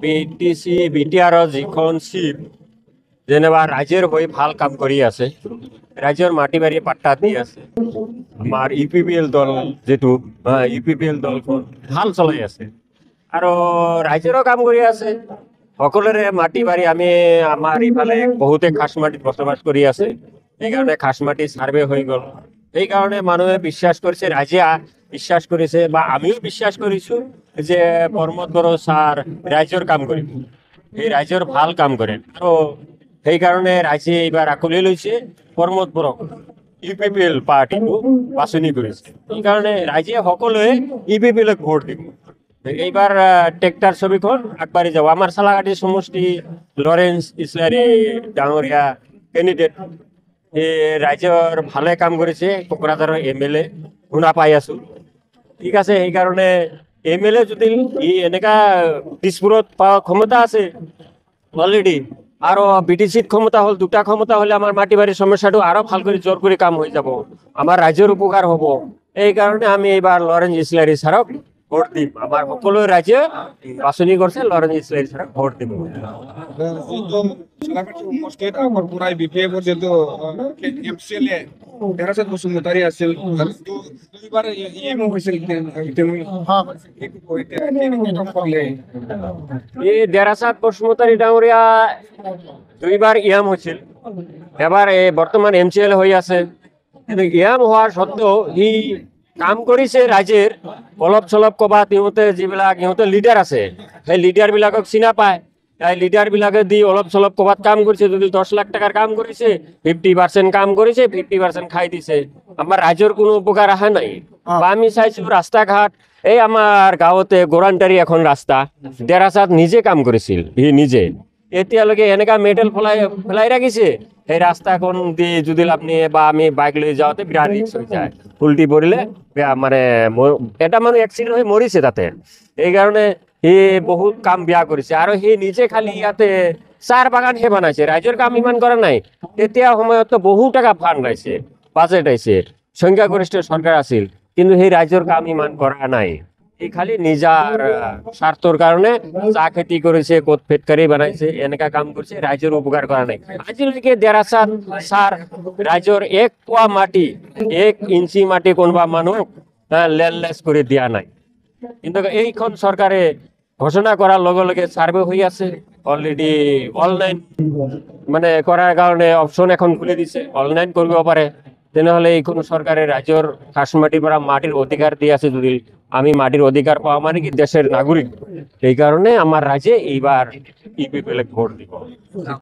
BTC বিটিআৰৰ যিখন চিপ যেনিবা ৰাজ্যৰ হৈ ভাল কাম কৰি আছে, ৰাজ্যৰ মাটি বাৰী পাট্টা দি আছে। আমাৰ ইউপিপিএল দল যিটো ইউপিপিএল দলখন ভাল চলাই আছে আৰু ৰাজ্যৰো কাম কৰি আছে। সকলোৰে মাটি বাৰী আমাৰ ইফালে বহুতে খাছ মাটিত বসবাস কৰি আছে, সেইকাৰণে খাছ মাটি ছাৰ্ভে হৈ গ'ল। সেইকাৰণে মানুহে বিশ্বাস কৰিছে, ৰাইজে বিশ্বাস কৰিছে বা আমিও বিশ্বাস কৰিছোঁ যে প্ৰমোদ বড়ো ছাৰ ৰাইজৰ কাম কৰিব, এই ৰাইজৰ ভাল কাম কৰে আৰু সেইকাৰণে ৰাইজে এইবাৰ আঁকোৱালি লৈছে প্ৰমোদ বড়োক, ইউপিপিএল পাৰ্টিটো বাছনি কৰিছে। সেইকাৰণে ৰাইজে সকলোৱে ইউপিপিএলক ভোট দিব। এইবাৰ ট্ৰেক্টাৰ ছবিখন আগবাঢ়ি যাব। আমাৰ চালাঘাটি সমষ্টি লৰেন্স ইছলাৰী ডাঙৰীয়া কেণ্ডিডেট, এই ৰাইজৰ ভালে কাম কৰিছে। কোকৰাঝাৰৰ MLA শুনা পাই আছোঁ, ঠিক আছে। সেইকাৰণে MLA যদি এনেকা দিছপুৰত পোৱা ক্ষমতা আছে অলৰেডি, আৰু BTCত ক্ষমতা হ'ল, দুটা ক্ষমতা হ'লে আমাৰ মাটি বাৰীৰ সমস্যাটো আৰু ভাল কৰি জোৰ কৰি কাম হৈ যাব, আমাৰ ৰাজ্যৰ উপকাৰ হ'ব। এইকাৰণে আমি এইবাৰ লৰেন্স ইছলাৰী ছাৰক ভোট দিম। আমাৰ সকলো ৰাজ্যে বাছনি কৰিছে লৰেন্স ইছলাৰী ছাৰক ভোট দিব। দেৰাচাঁদ বসুমতাৰী আছিল, এই দেৰাচাঁদ বসুমতাৰী ডাঙৰীয়া দুইবাৰ হৈছিল। এবাৰ বৰ্তমান MCL হৈ আছে, কিন্তু হোৱাৰ স্বত্বেও সি কাম কৰিছে ৰাইজৰ অলপ চলপ ক'বাত। সিহঁতে লিডাৰ আছে, সেই লিডাৰবিলাকক চিনা পায়। এই লিডাৰবিলাকে দি অলপ চলপ ক'বাত কাম কৰিছে। যদি 10 লাখ টকাৰ কাম কৰিছে, 50% কাম কৰিছে, 50% খাই দিছে। আমাৰ ৰাইজৰ কোনো উপকাৰ অহা নাই। বা আমি চাইছোঁ ৰাস্তা ঘাট, এই আমাৰ গাঁৱতে গৰানটাৰী এখন ৰাস্তা দেৰাচাঁদ নিজে কাম কৰিছিল, সি নিজে। এতিয়ালৈকে এনেকা মেটেল ফেলাই ৰাখিছে, সেই ৰাস্তাখন দি যদি আমি বাইক লৈ যাওঁতে বিৰাট ৰিক্স হৈ যায়। উল্টি পৰিলে মানে এটা মানুহ এক্সিডেণ্ট হৈ মৰিছে তাতে। সেইকাৰণে সি বহুত কাম বেয়া কৰিছে আৰু সি নিজে খালি ইয়াতে চাহ বাগানহে বনাইছে, ৰাইজৰ কাম ইমান কৰা নাই। তেতিয়া সময়ততো বহু টকা ফাণ্ড আহিছে, বাজেট আহিছে, সংখ্যাগৰিষ্ঠ চৰকাৰ আছিল, কিন্তু সেই ৰাইজৰ কাম ইমান কৰা নাই। সি খালি নিজৰ স্বাৰ্থৰ কাৰণে চাহ খেতি কৰিছে, ক'ত ফেক্টৰী বনাইছে, এনেকা কাম কৰিছে, ৰাইজৰ উপকাৰ কৰা নাই। আজিলৈকে দেৰাচাঁদ ছাৰ ৰাইজৰ 1 পোৱা মাটি, 1 ইঞ্চি মাটি কোনোবা মানুহক লেণ্ডলেছ কৰি দিয়া নাই। কিন্তু এইখন চৰকাৰে ঘোষণা কৰাৰ লগে লগে ছাৰ্ভে হৈ আছে অলৰেডি। অনলাইন মানে কৰাৰ কাৰণে অপশ্যন এখন খুলি দিছে, অনলাইন কৰিব পাৰে। তেনেহ'লে এইখন চৰকাৰে ৰাইজৰ খাছ মাটিৰ পৰা মাটিৰ অধিকাৰ দি আছে। যদি আমি মাটিৰ অধিকাৰ পাওঁ মানে কি দেশৰ নাগৰিক, সেইকাৰণে আমাৰ ৰাইজে এইবাৰ ইউপিপিএলক ভোট দিব।